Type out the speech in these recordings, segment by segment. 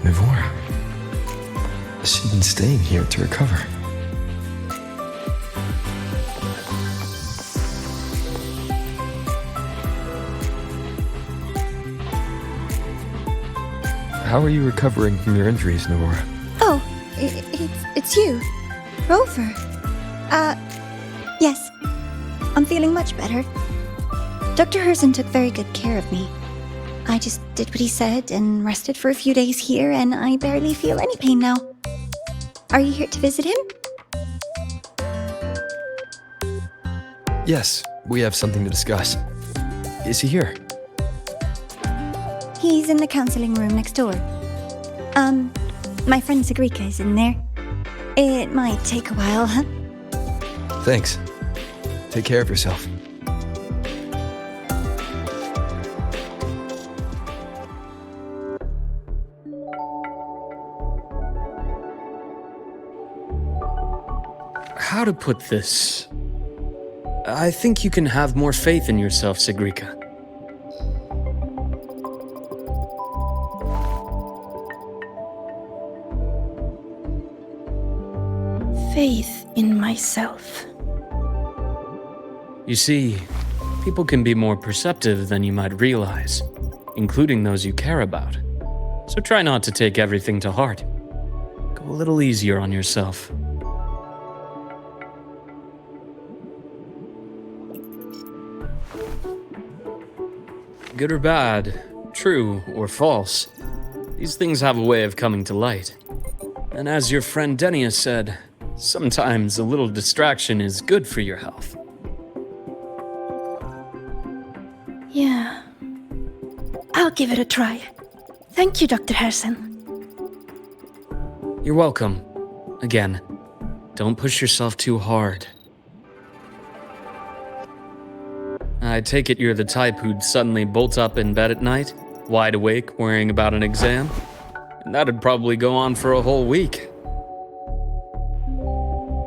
Mivora. She's been staying here to recover. How are you recovering from your injuries, Mivora? Oh, it's you. Rover. Yes. I'm feeling much better. Dr. Herson took very good care of me. I just did what he said and rested for a few days here, and I barely feel any pain now. Are you here to visit him? Yes, we have something to discuss. Is he here? He's in the counseling room next door. My friend Segue is in there. It might take a while, huh? Thanks. Take care of yourself. How to put this? I think you can have more faith in yourself, Segue. Faith in myself. You see, people can be more perceptive than you might realize, including those you care about. So try not to take everything to heart. Go a little easier on yourself. Good or bad, true or false, these things have a way of coming to light. And as your friend Denia said, sometimes a little distraction is good for your health. Yeah. I'll give it a try. Thank you, Dr. Herson. You're welcome. Again, don't push yourself too hard. I take it you're the type who'd suddenly bolt up in bed at night, wide awake, worrying about an exam? And that'd probably go on for a whole week.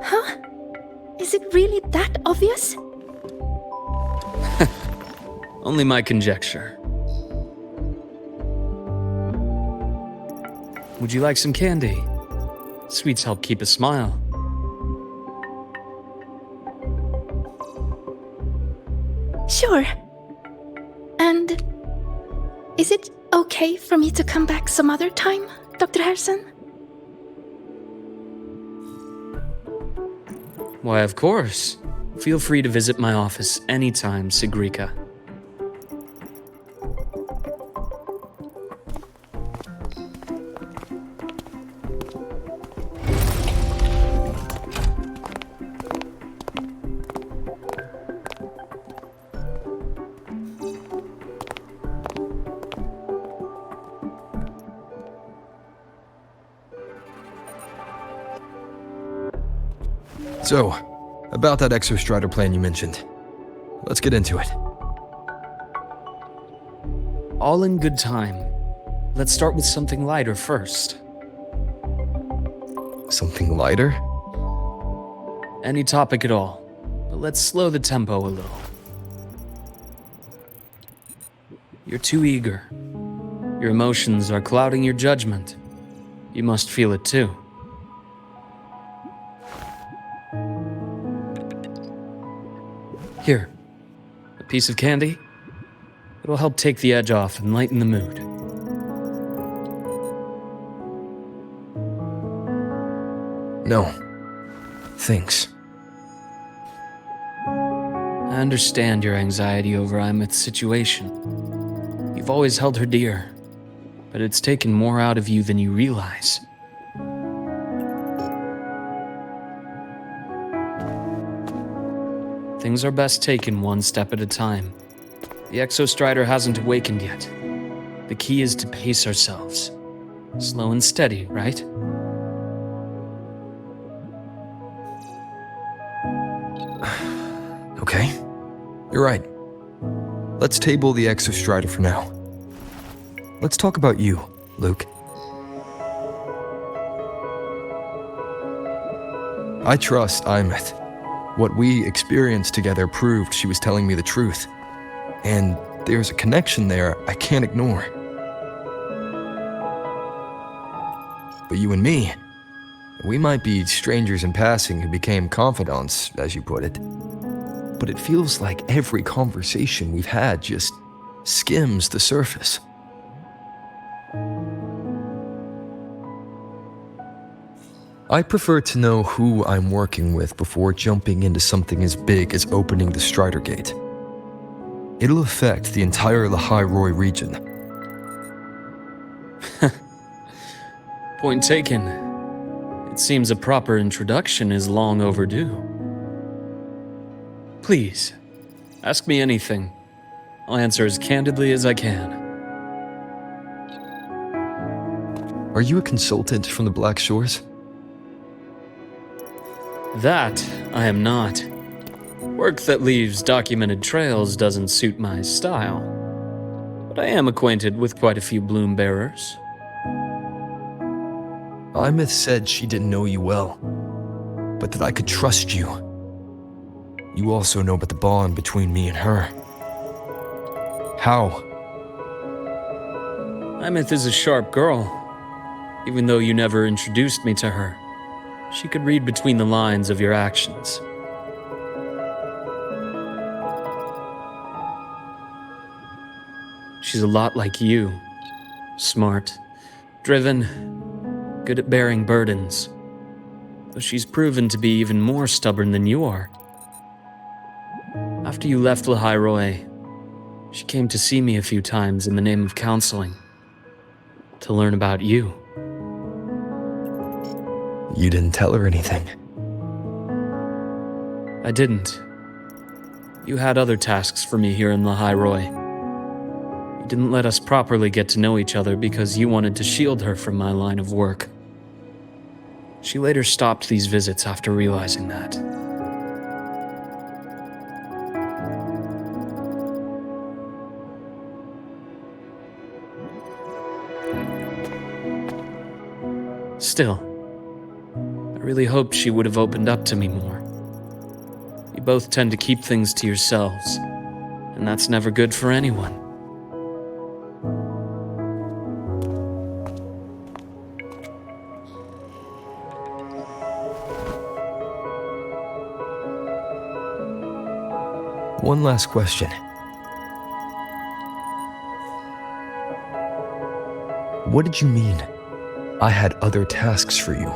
Huh? Is it really that obvious? Only my conjecture. Would you like some candy? Sweets help keep a smile. Sure. And is it okay for me to come back some other time, Dr. Herson? Why, of course. Feel free to visit my office anytime, Segue. So, about that Exostrider plan you mentioned. Let's get into it. All in good time. Let's start with something lighter first. Something lighter? Any topic at all, but let's slow the tempo a little. You're too eager. Your emotions are clouding your judgment. You must feel it too. Here, a piece of candy. It'll help take the edge off and lighten the mood. No. Thanks. I understand your anxiety over Imeth's situation. You've always held her dear, but it's taken more out of you than you realize. Things are best taken one step at a time. The Exostrider hasn't awakened yet. The key is to pace ourselves. Slow and steady, right? Okay. You're right. Let's table the Exostrider for now. Let's talk about you, Luuk. I trust Imeth. What we experienced together proved she was telling me the truth. And there's a connection there I can't ignore. But you and me, we might be strangers in passing who became confidants, as you put it. But it feels like every conversation we've had just skims the surface. I prefer to know who I'm working with before jumping into something as big as opening the Stridergate. It'll affect the entire Lahai-Roi region. Point taken. It seems a proper introduction is long overdue. Please, ask me anything. I'll answer as candidly as I can. Are you a consultant from the Black Shores? That I am not. Work that leaves documented trails doesn't suit my style. But I am acquainted with quite a few bloom bearers. Imeth said she didn't know you well, but that I could trust you. You also know about the bond between me and her. How? Imeth is a sharp girl. Even though you never introduced me to her, she could read between the lines of your actions. She's a lot like you. Smart, driven, good at bearing burdens. Though she's proven to be even more stubborn than you are. After you left Lahai-Roi, she came to see me a few times in the name of counseling. To learn about you. You didn't tell her anything. I didn't. You had other tasks for me here in Lahai-Roi. You didn't let us properly get to know each other because you wanted to shield her from my line of work. She later stopped these visits after realizing that. Still, I really hoped she would have opened up to me more. You both tend to keep things to yourselves, and that's never good for anyone. One last question. What did you mean? I had other tasks for you.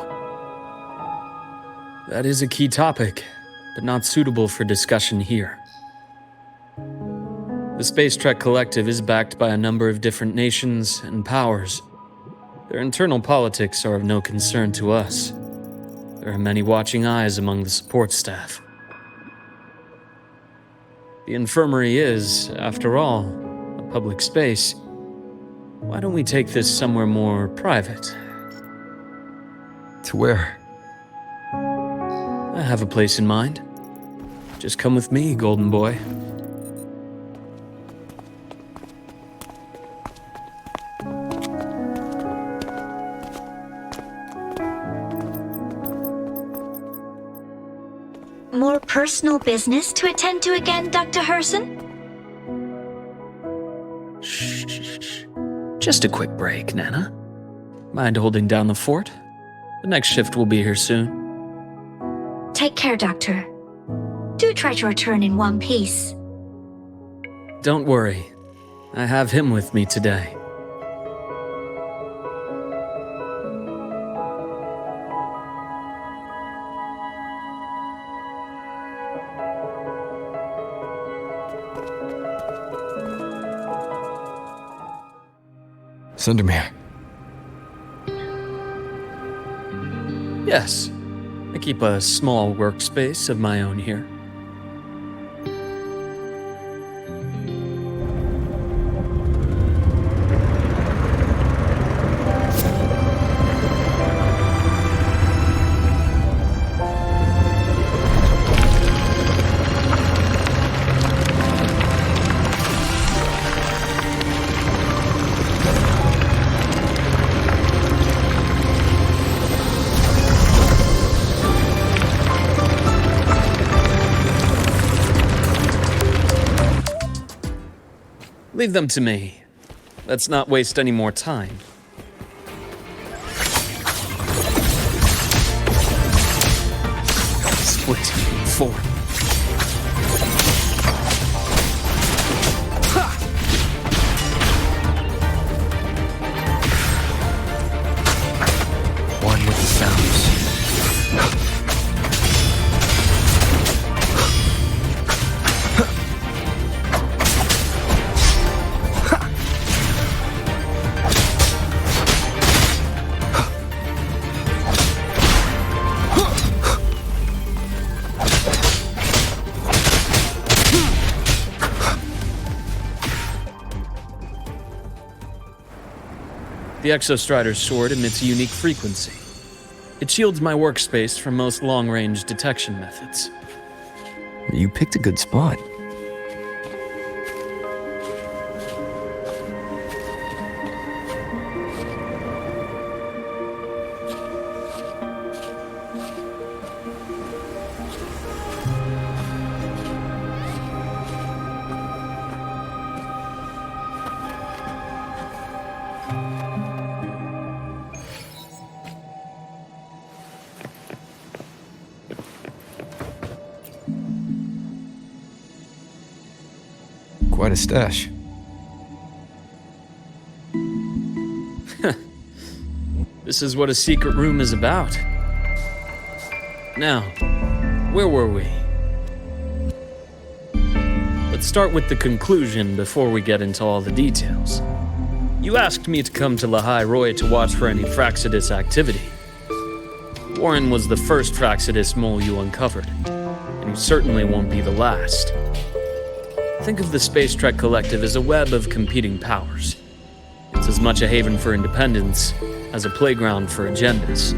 That is a key topic, but not suitable for discussion here. The Space Trek Collective is backed by a number of different nations and powers. Their internal politics are of no concern to us. There are many watching eyes among the support staff. The infirmary is, after all, a public space. Why don't we take this somewhere more private? To where? I have a place in mind. Just come with me, golden boy. More personal business to attend to again, Dr. Herson? Shh. Just a quick break, Nana. Mind holding down the fort? The next shift will be here soon. Take care, Doctor. Do try to return in one piece. Don't worry. I have him with me today. Sundermere. Yes. I keep a small workspace of my own here. Leave them to me. Let's not waste any more time. Wait, 4. One with the sounds. The Exostrider's sword emits a unique frequency. It shields my workspace from most long-range detection methods. You picked a good spot. Quite a stash. This is what a secret room is about. Now, where were we? Let's start with the conclusion before we get into all the details. You asked me to come to Lahai-Roi to watch for any Fraidus activity. Warren was the first Fraidus mole you uncovered, and you certainly won't be the last. Think of the Space Trek Collective as a web of competing powers. It's as much a haven for independence as a playground for agendas.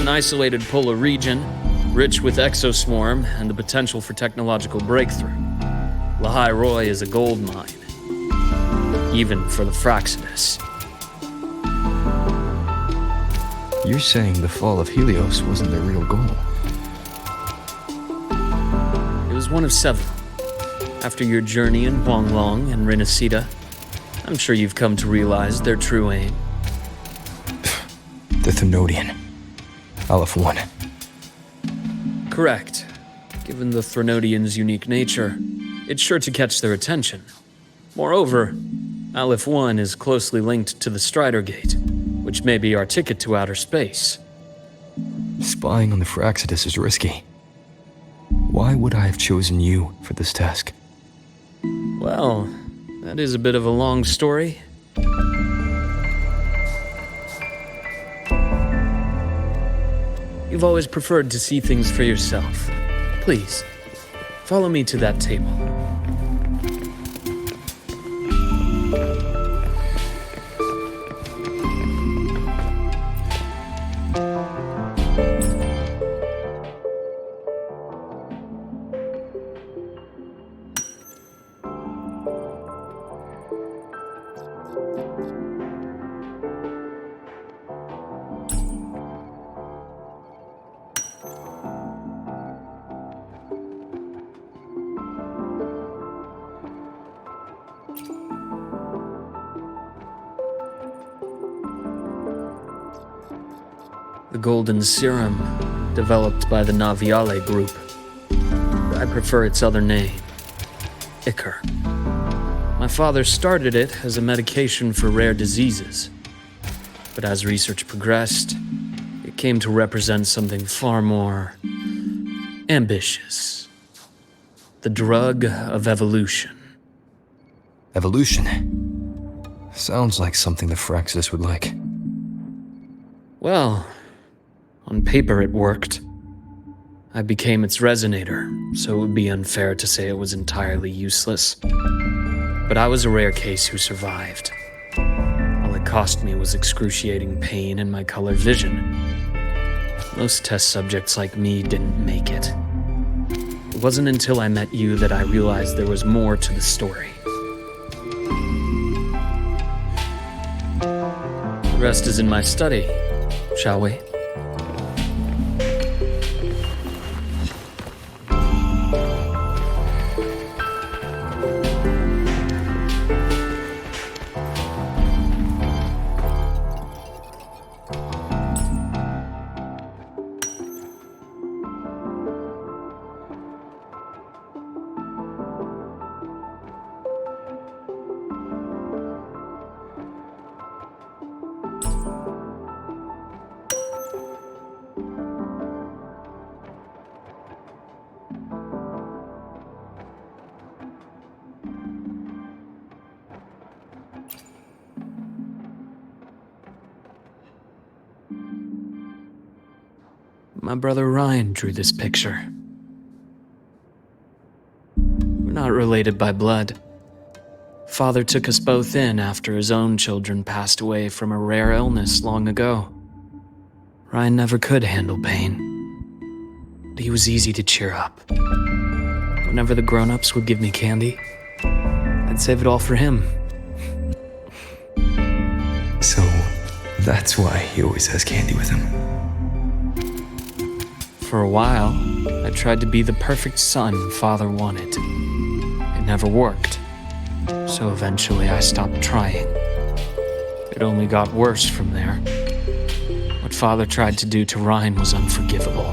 An isolated polar region, rich with exoswarm and the potential for technological breakthrough. Lahai-Roi is a gold mine, even for the Fraidus. You're saying the fall of Helios wasn't their real goal? It was one of several. After your journey in Huanglong and Renacida, I'm sure you've come to realize their true aim. The Thenodian. Aleph 1. Correct. Given the Thenodian's unique nature, it's sure to catch their attention. Moreover, Aleph 1 is closely linked to the Stridergate, which may be our ticket to outer space. Spying on the Fraidus is risky. Why would I have chosen you for this task? Well, that is a bit of a long story. You've always preferred to see things for yourself. Please, follow me to that table. The golden serum, developed by the Naviale group. I prefer its other name, Ichor. My father started it as a medication for rare diseases. But as research progressed, it came to represent something far more ambitious. The drug of evolution. Evolution? Sounds like something the Fraidus would like. Well, on paper it worked. I became its resonator, so it would be unfair to say it was entirely useless. But I was a rare case who survived. All it cost me was excruciating pain and my colored vision. Most test subjects like me didn't make it. It wasn't until I met you that I realized there was more to the story. The rest is in my study, shall we? My brother Ryan drew this picture. We're not related by blood. Father took us both in after his own children passed away from a rare illness long ago. Ryan never could handle pain, but he was easy to cheer up. Whenever the grown-ups would give me candy, I'd save it all for him. So, that's why he always has candy with him. For a while, I tried to be the perfect son Father wanted. It never worked, so eventually I stopped trying. It only got worse from there. What Father tried to do to Ryan was unforgivable.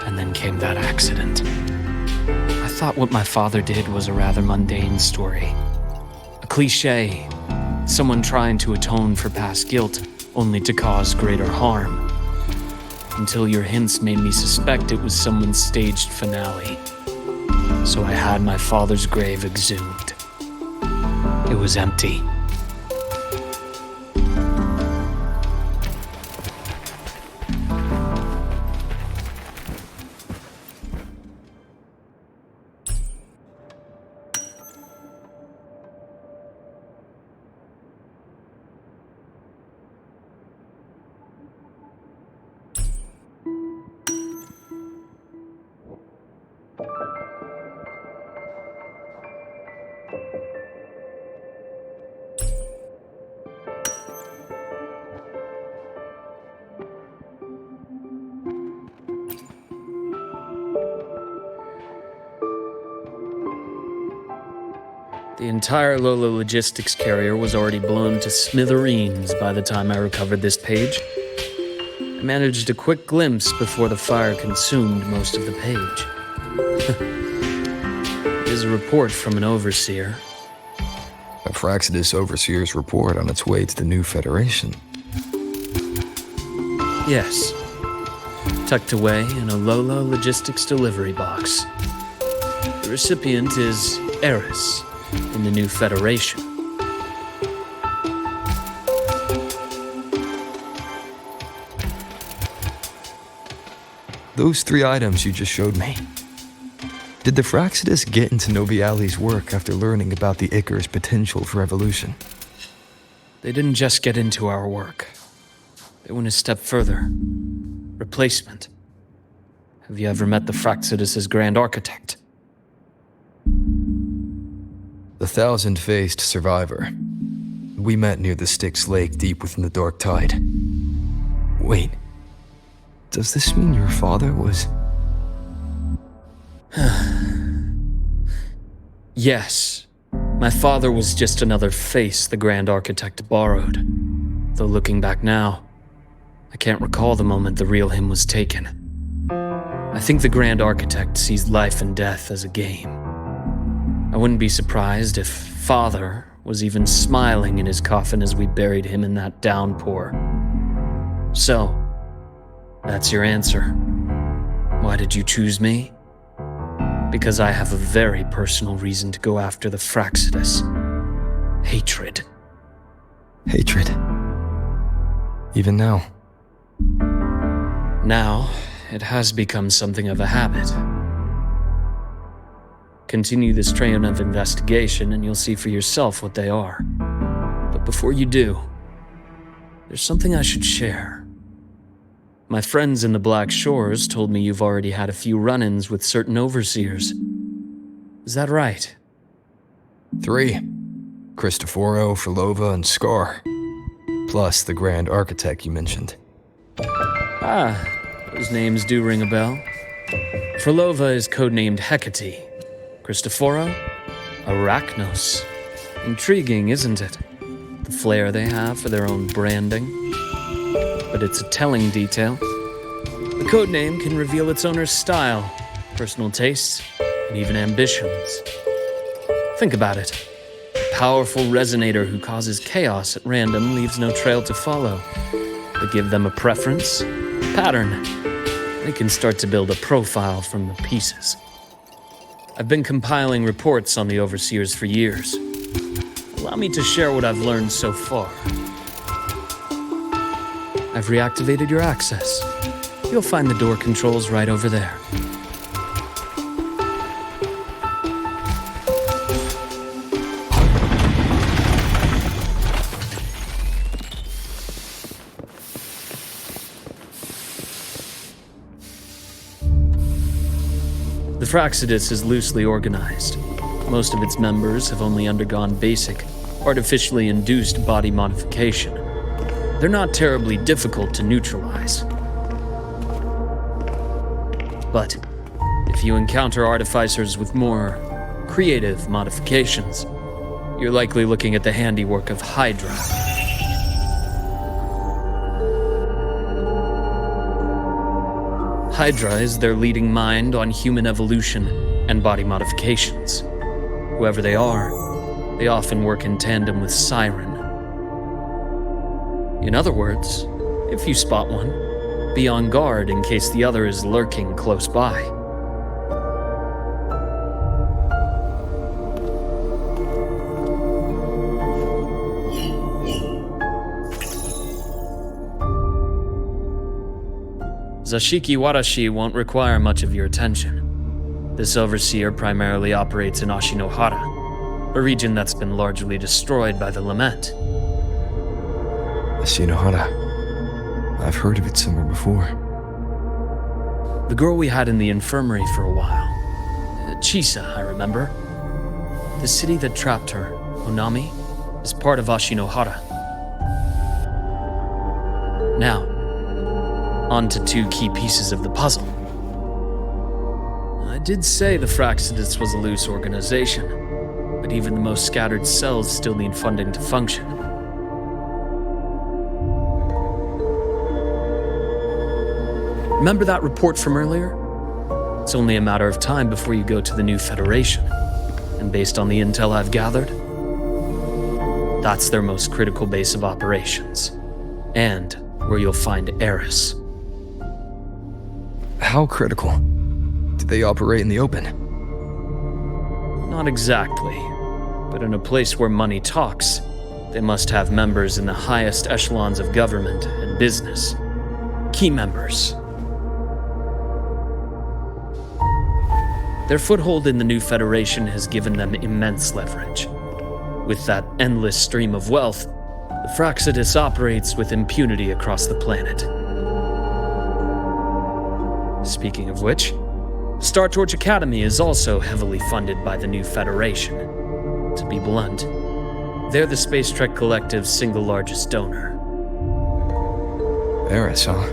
And then came that accident. I thought what my father did was a rather mundane story. A cliché, someone trying to atone for past guilt, only to cause greater harm. Until your hints made me suspect it was someone's staged finale. So I had my father's grave exhumed. It was empty. The entire Lola logistics carrier was already blown to smithereens by the time I recovered this page. I managed a quick glimpse before the fire consumed most of the page. It is a report from an overseer. A Fraidus overseer's report on its way to the new Federation. Yes. Tucked away in a Lola logistics delivery box. The recipient is Eris in the new Federation. Those 3 items you just showed me. Did the Fraidus get into Noviali's work after learning about the Icar's potential for evolution? They didn't just get into our work. They went a step further. Replacement. Have you ever met the Fraidus' Grand Architect? The 1,000-faced survivor. We met near the Styx Lake deep within the Dark Tide. Wait. Does this mean your father was... Yes. My father was just another face the Grand Architect borrowed. Though looking back now, I can't recall the moment the real him was taken. I think the Grand Architect sees life and death as a game. I wouldn't be surprised if Father was even smiling in his coffin as we buried him in that downpour. So, that's your answer. Why did you choose me? Because I have a very personal reason to go after the Fraidus. Hatred. Hatred. Even now. Now, it has become something of a habit. Continue this train of investigation and you'll see for yourself what they are. But before you do, there's something I should share. My friends in the Black Shores told me you've already had a few run-ins with certain overseers. Is that right? 3. Cristoforo, Frolova, and Scar. Plus the Grand Architect you mentioned. Ah, those names do ring a bell. Frolova is codenamed Hecate. Cristoforo? Arachnos. Intriguing, isn't it? The flair they have for their own branding. But it's a telling detail. The codename can reveal its owner's style, personal tastes, and even ambitions. Think about it. A powerful resonator who causes chaos at random leaves no trail to follow. But give them a preference, a pattern. They can start to build a profile from the pieces. I've been compiling reports on the Overseers for years. Allow me to share what I've learned so far. I've reactivated your access. You'll find the door controls right over there. The Fraidus is loosely organized. Most of its members have only undergone basic, artificially induced body modification. They're not terribly difficult to neutralize. But if you encounter artificers with more creative modifications, you're likely looking at the handiwork of Hydra. Hydra is their leading mind on human evolution and body modifications. Whoever they are, they often work in tandem with Siren. In other words, if you spot one, be on guard in case the other is lurking close by. Zashiki Warashi won't require much of your attention. This overseer primarily operates in Ashinohara, a region that's been largely destroyed by the Lament. Ashinohara. I've heard of it somewhere before. The girl we had in the infirmary for a while. Chisa, I remember. The city that trapped her, Onami, is part of Ashinohara. Now, on to two key pieces of the puzzle. I did say the Fraidus was a loose organization, but even the most scattered cells still need funding to function. Remember that report from earlier? It's only a matter of time before you go to the new Federation, and based on the intel I've gathered, that's their most critical base of operations, and where you'll find Eris. How critical? Do they operate in the open? Not exactly, but in a place where money talks, they must have members in the highest echelons of government and business. Key members. Their foothold in the new Federation has given them immense leverage. With that endless stream of wealth, the Fraidus operates with impunity across the planet. Speaking of which, Star Torch Academy is also heavily funded by the new Federation. To be blunt, they're the Space Trek Collective's single largest donor. Eris, huh?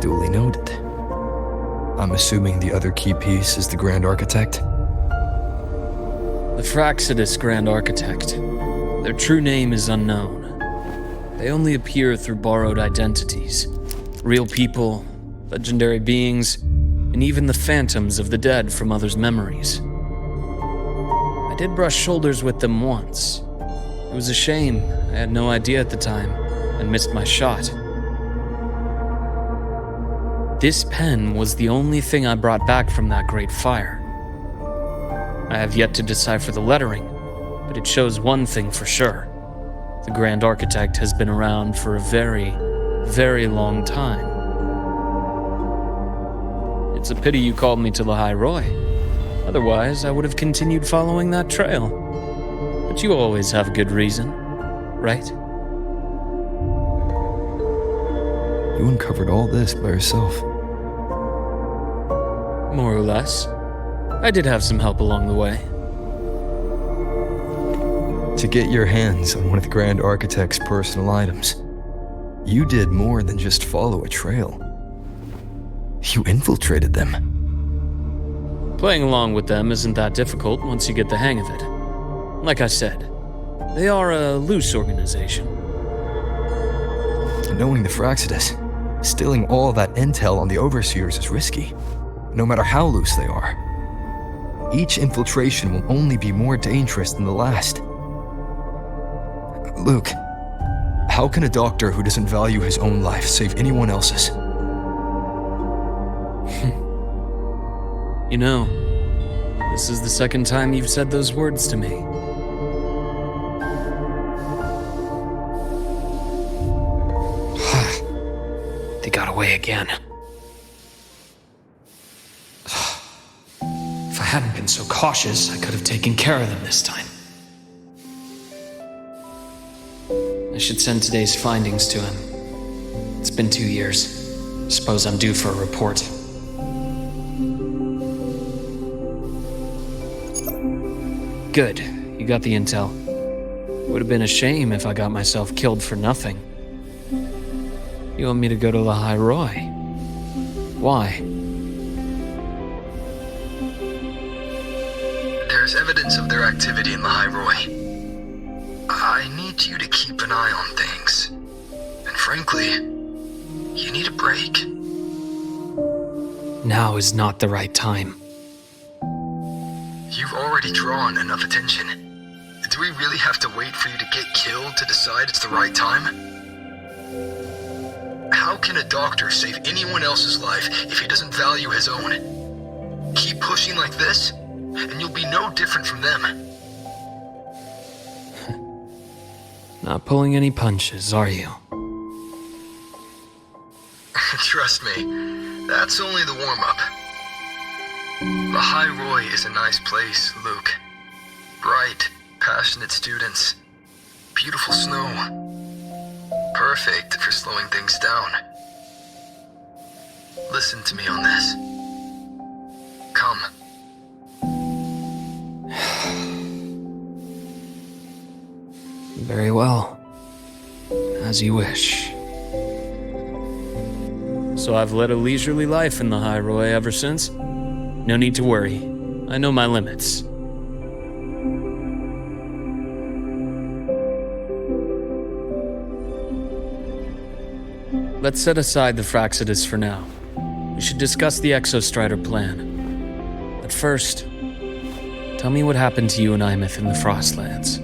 Duly noted. I'm assuming the other key piece is the Grand Architect? The Fraidus Grand Architect. Their true name is unknown. They only appear through borrowed identities. Real people, legendary beings, and even the phantoms of the dead from others' memories. I did brush shoulders with them once. It was a shame. I had no idea at the time, and missed my shot. This pen was the only thing I brought back from that great fire. I have yet to decipher the lettering, but it shows one thing for sure. The Grand Architect has been around for a very, very long time. It's a pity you called me to Lahai-Roi. Otherwise, I would have continued following that trail. But you always have a good reason, right? You uncovered all this by yourself. More or less. I did have some help along the way. To get your hands on one of the Grand Architect's personal items, you did more than just follow a trail. You infiltrated them. Playing along with them isn't that difficult once you get the hang of it. Like I said, they are a loose organization. Knowing the Fraidus, stealing all that intel on the Overseers is risky, no matter how loose they are. Each infiltration will only be more dangerous than the last. Luuk, how can a doctor who doesn't value his own life save anyone else's? You know, this is the second time you've said those words to me. They got away again. If I hadn't been so cautious, I could have taken care of them this time. I should send today's findings to him. It's been 2 years. Suppose I'm due for a report. Good. You got the intel. Would have been a shame if I got myself killed for nothing. You want me to go to Lahai-Roi? Why? There's evidence of their activity in Lahai-Roi. I need you to keep an eye on things. And frankly, you need a break. Now is not the right time. You've already drawn enough attention. Do we really have to wait for you to get killed to decide it's the right time? How can a doctor save anyone else's life if he doesn't value his own? Keep pushing like this, and you'll be no different from them. Not pulling any punches, are you? Trust me, that's only the warm-up. Lahai-Roi is a nice place, Luuk. Bright, passionate students. Beautiful snow. Perfect for slowing things down. Listen to me on this. Come. Very well. As you wish. So I've led a leisurely life in the Lahai-Roi ever since. No need to worry. I know my limits. Let's set aside the Fraidus for now. We should discuss the Exostrider plan. But first, tell me what happened to you and Imeth in the Frostlands.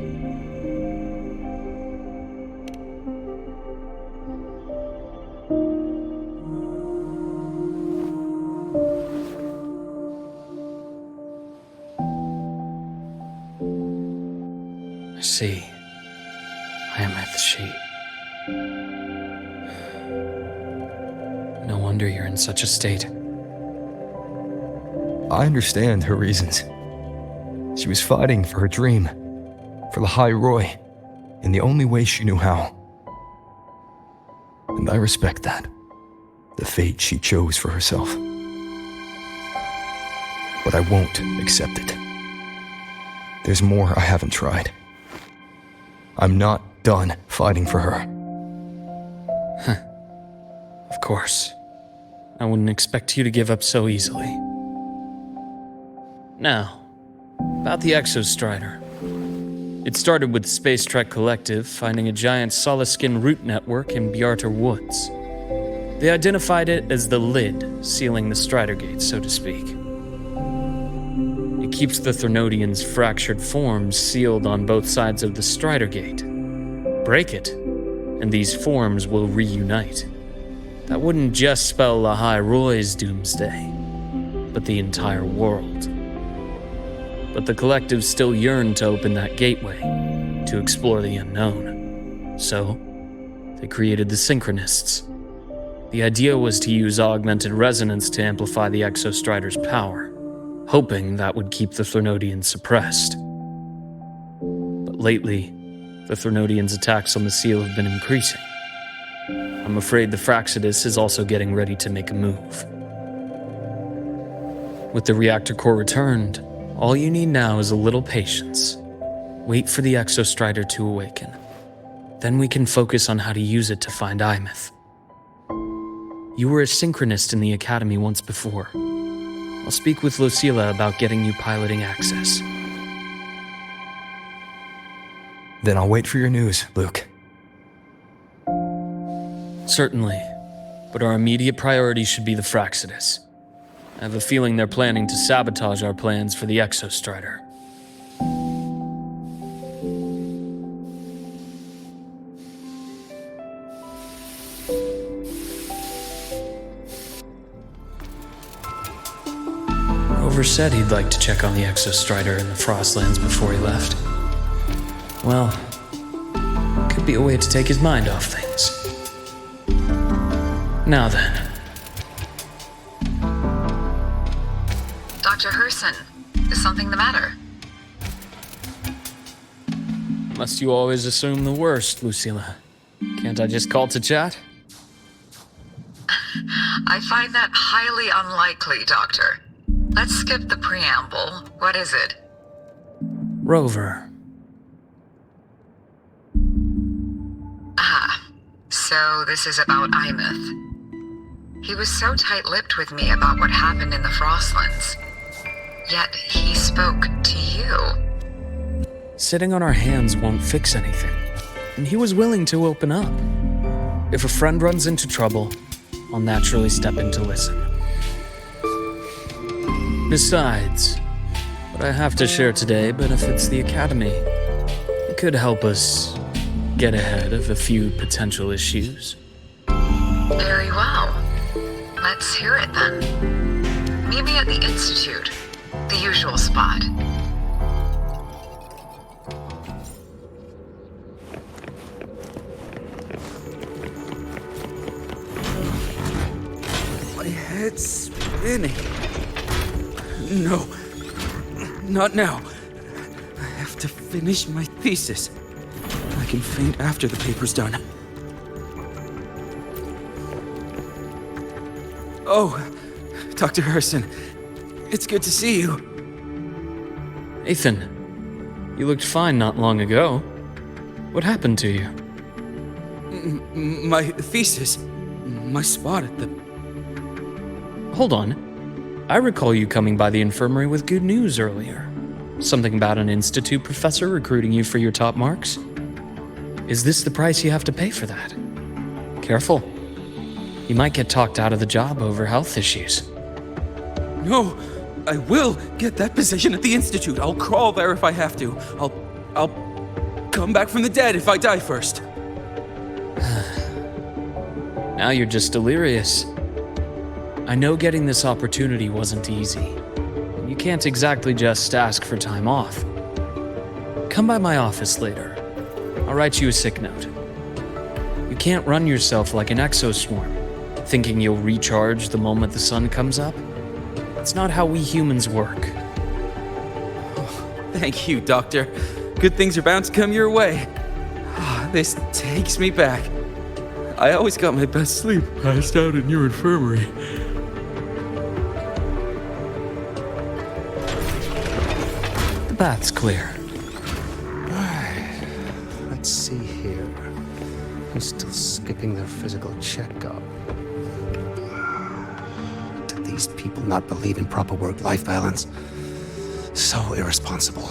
I see. Imeth, she... No wonder you're in such a state. I understand her reasons. She was fighting for her dream, for Lahai-Roi, in the only way she knew how. And I respect that, the fate she chose for herself. But I won't accept it. There's more I haven't tried. I'm not done fighting for her. Of course. I wouldn't expect you to give up so easily. Now, about the Exostrider. It started with the Space Trek Collective finding a giant solid-skin root network in Bjartar Woods. They identified it as the lid, sealing the Stridergate, so to speak. It keeps the Threnodians' fractured forms sealed on both sides of the Stridergate. Break it, and these forms will reunite. That wouldn't just spell Lahai-Roi's doomsday, but the entire world. But the Collective still yearned to open that gateway, to explore the unknown. So, they created the Synchronists. The idea was to use augmented resonance to amplify the Exostrider's power, hoping that would keep the Threnodians suppressed. But lately, the Threnodians' attacks on the seal have been increasing. I'm afraid the Fraidus is also getting ready to make a move. With the reactor core returned, all you need now is a little patience. Wait for the Exostrider to awaken. Then we can focus on how to use it to find Imeth. You were a synchronist in the Academy once before. I'll speak with Lucilla about getting you piloting access. Then I'll wait for your news, Luuk. Certainly, but our immediate priority should be the Fraidus. I have a feeling they're planning to sabotage our plans for the Exostrider. Rover said he'd like to check on the Exostrider in the Frostlands before he left. Well, could be a way to take his mind off things. Now then. Dr. Herson, is something the matter? Must you always assume the worst, Lucilla? Can't I just call to chat? I find that highly unlikely, Doctor. Let's skip the preamble. What is it? Rover. Ah, so this is about Imeth. He was so tight-lipped with me about what happened in the Frostlands. Yet he spoke to you. Sitting on our hands won't fix anything, and he was willing to open up. If a friend runs into trouble, I'll naturally step in to listen. Besides, what I have to share today benefits the Academy. It could help us get ahead of a few potential issues. Very well. Let's hear it then. Meet me at the Institute, the usual spot. My head's spinning. No, not now. I have to finish my thesis. I can faint after the paper's done. Oh, Dr. Herson, it's good to see you. Ethan, you looked fine not long ago. What happened to you? My thesis, my spot at the... Hold on. I recall you coming by the infirmary with good news earlier. Something about an institute professor recruiting you for your top marks? Is this the price you have to pay for that? Careful. You might get talked out of the job over health issues. No, I will get that position at the Institute. I'll crawl there if I have to. I'll come back from the dead if I die first. Now you're just delirious. I know getting this opportunity wasn't easy. You can't exactly just ask for time off. Come by my office later. I'll write you a sick note. You can't run yourself like an exoswarm, thinking you'll recharge the moment the sun comes up. It's not how we humans work. Thank you, Doctor. Good things are bound to come your way. This takes me back. I always got my best sleep passed out in your infirmary. The bath's clear. Let's see here. Who's still skipping their physical checkup? Do these people not believe in proper work-life balance? So irresponsible.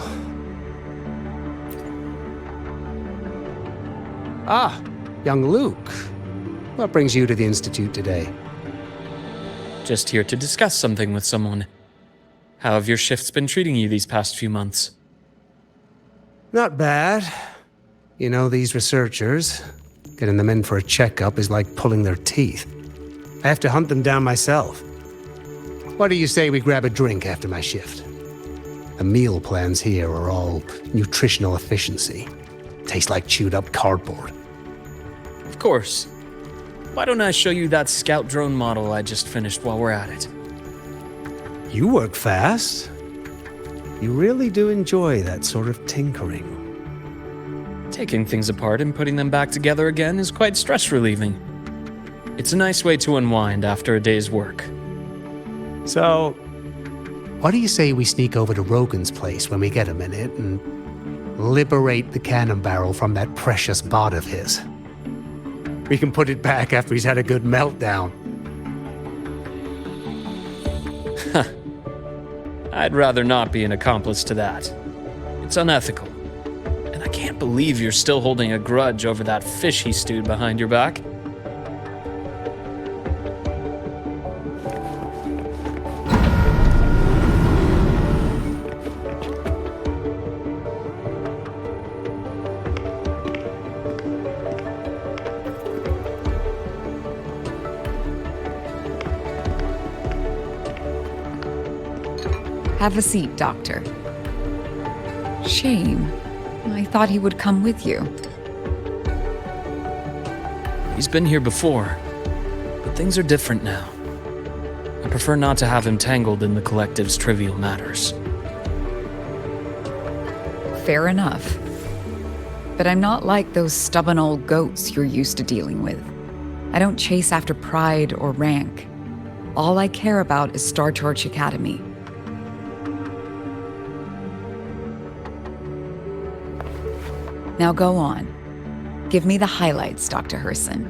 Ah, young Luuk. What brings you to the Institute today? Just here to discuss something with someone. How have your shifts been treating you these past few months? Not bad. You know, these researchers, getting them in for a checkup is like pulling their teeth. I have to hunt them down myself. What do you say we grab a drink after my shift? The meal plans here are all nutritional efficiency. Taste like chewed up cardboard. Of course. Why don't I show you that scout drone model I just finished while we're at it? You work fast. You really do enjoy that sort of tinkering. Taking things apart and putting them back together again is quite stress-relieving. It's a nice way to unwind after a day's work. So, what do you say we sneak over to Rogan's place when we get a minute and liberate the cannon barrel from that precious bot of his? We can put it back after he's had a good meltdown. I'd rather not be an accomplice to that. It's unethical. And I can't believe you're still holding a grudge over that fish he stewed behind your back. Have a seat, Doctor. Shame. I thought he would come with you. He's been here before. But things are different now. I prefer not to have him tangled in the collective's trivial matters. Fair enough. But I'm not like those stubborn old goats you're used to dealing with. I don't chase after pride or rank. All I care about is Star Torch Academy. Now go on. Give me the highlights, Dr. Herson.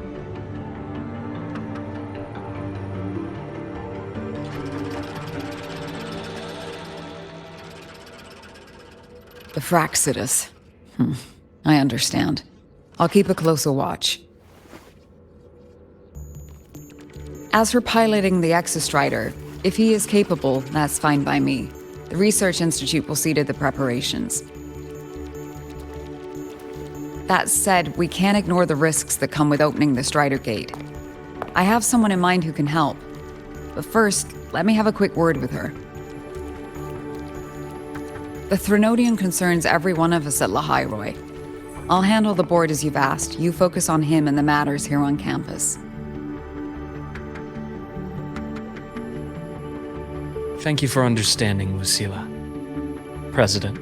The Fraidus. I understand. I'll keep a closer watch. As for piloting the Exostrider, if he is capable, that's fine by me. The Research Institute will see to the preparations. That said, we can't ignore the risks that come with opening the Stridergate. I have someone in mind who can help. But first, let me have a quick word with her. The Threnodian concerns every one of us at Lahai-Roi. I'll handle the board as you've asked. You focus on him and the matters here on campus. Thank you for understanding, Lucilla. President.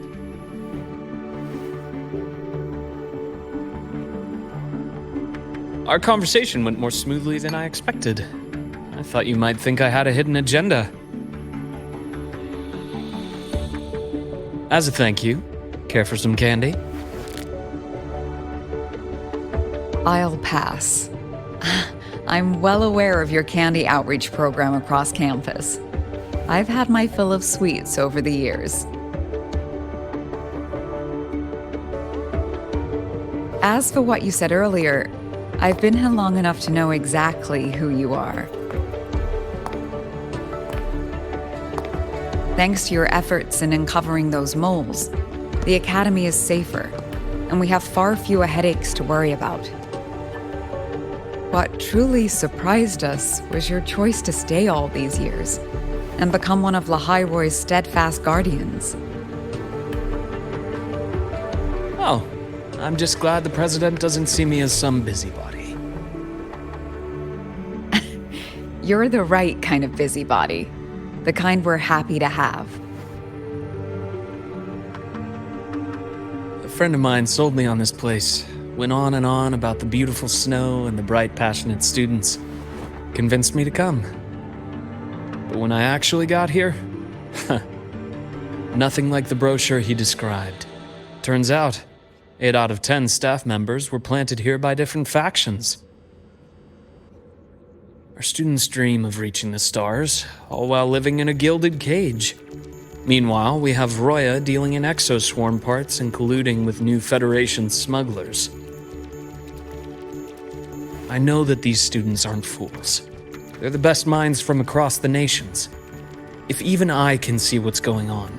Our conversation went more smoothly than I expected. I thought you might think I had a hidden agenda. As a thank you, care for some candy? I'll pass. I'm well aware of your candy outreach program across campus. I've had my fill of sweets over the years. As for what you said earlier, I've been here long enough to know exactly who you are. Thanks to your efforts in uncovering those moles, the Academy is safer, and we have far fewer headaches to worry about. What truly surprised us was your choice to stay all these years and become one of Lahai-Roi's steadfast guardians. Oh, I'm just glad the President doesn't see me as some busybody. You're the right kind of busybody. The kind we're happy to have. A friend of mine sold me on this place. Went on and on about the beautiful snow and the bright, passionate students. Convinced me to come. But when I actually got here, nothing like the brochure he described. Turns out, 8 out of 10 staff members were planted here by different factions. Our students dream of reaching the stars, all while living in a gilded cage. Meanwhile, we have Roya dealing in exoswarm parts and colluding with new Federation smugglers. I know that these students aren't fools. They're the best minds from across the nations. If even I can see what's going on,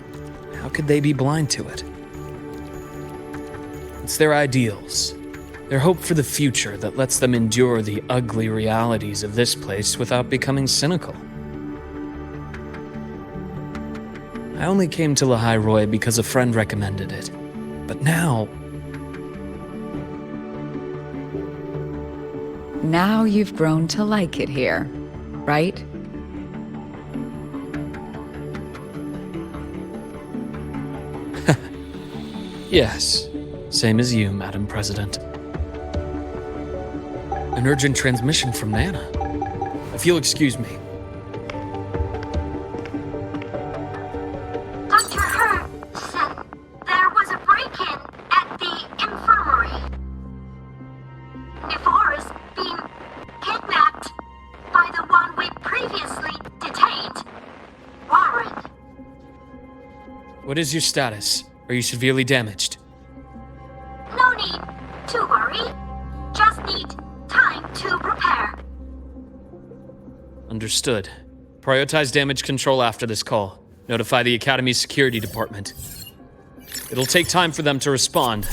how could they be blind to it? It's their ideals, their hope for the future that lets them endure the ugly realities of this place without becoming cynical. I only came to Lahai-Roi because a friend recommended it. But now... Now you've grown to like it here, right? Yes, same as you, Madam President. An urgent transmission from Nana. If you'll excuse me. Dr. Hurd said there was a break-in at the infirmary. Nevora's being kidnapped by the one we previously detained, Warren. What is your status? Are you severely damaged? No need to worry. Just need time to repair. Understood. Prioritize damage control after this call. Notify the Academy's security department. It'll take time for them to respond.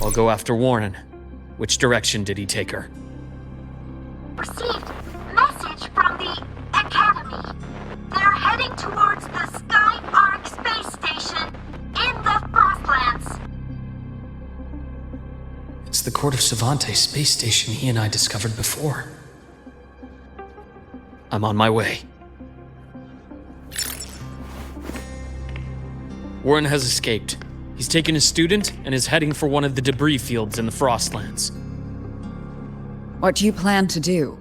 I'll go after Warren. Which direction did he take her? Received message from the Academy. They're heading towards the Skyark space station in the Frostlands. It's the Court of Savante space station he and I discovered before. I'm on my way. Warren has escaped. He's taken a student and is heading for one of the debris fields in the Frostlands. What do you plan to do?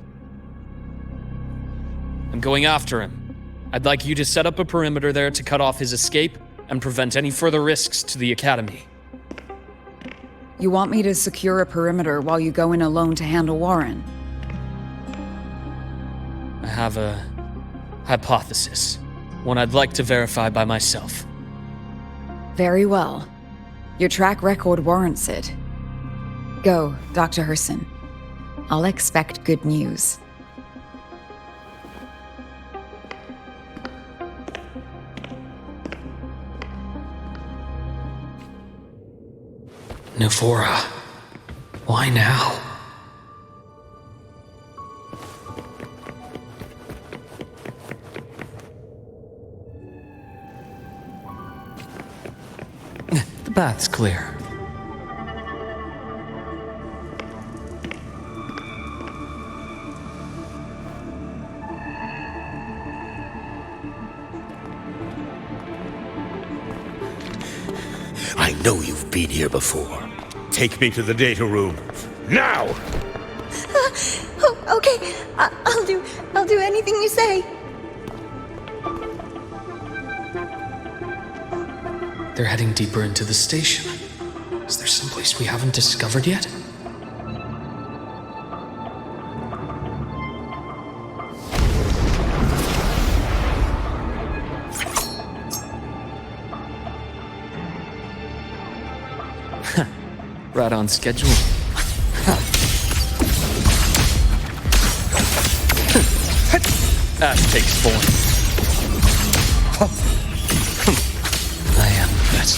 I'm going after him. I'd like you to set up a perimeter there to cut off his escape and prevent any further risks to the Academy. You want me to secure a perimeter while you go in alone to handle Warren? I have a hypothesis, one I'd like to verify by myself. Very well. Your track record warrants it. Go, Dr. Herson. I'll expect good news. Navora. Why now? The bath's clear. I know you've been here before. Take me to the data room. Now! Okay, I'll do anything you say. They're heading deeper into the station. Is there someplace we haven't discovered yet? Right on schedule. That takes form. I am the best.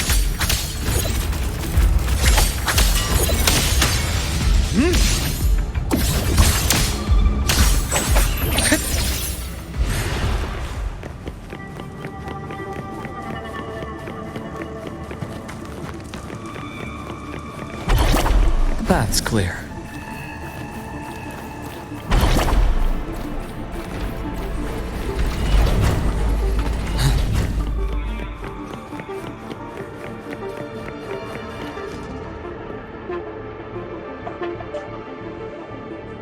The path's clear.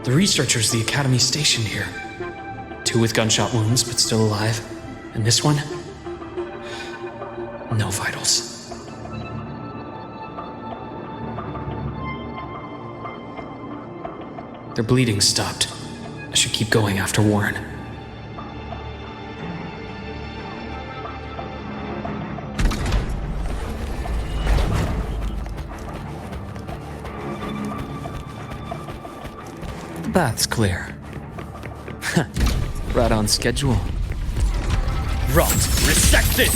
The researchers the Academy stationed here. 2 with gunshot wounds, but still alive. And this one? No vitals. Their bleeding stopped. I should keep going after Warren. The bath's clear. Right on schedule. Rot! Resected!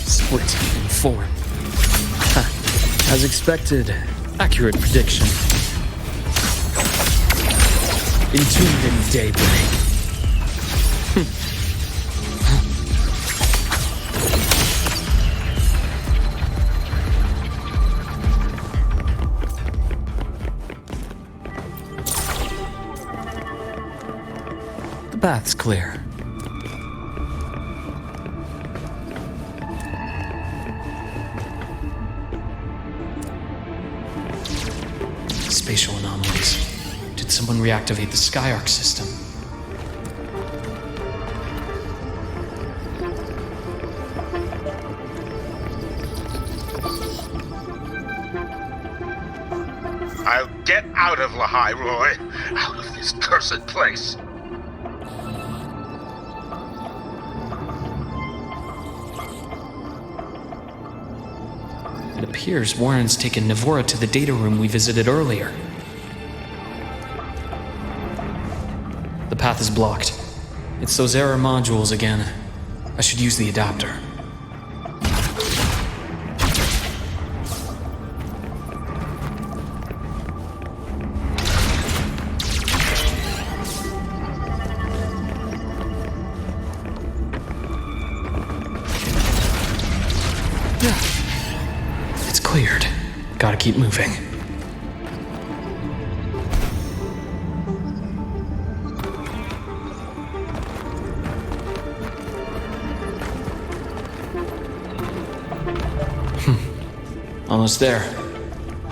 Split in form. As expected, accurate prediction. Entombed in daybreak. The bath's clear. Spatial anomalies. Did someone reactivate the Skyark system? I'll get out of Lahai-Roi. Out of this cursed place. It appears Warren's taken Navora to the data room we visited earlier. The path is blocked. It's those error modules again. I should use the adapter. It's cleared. Gotta keep moving. Almost there.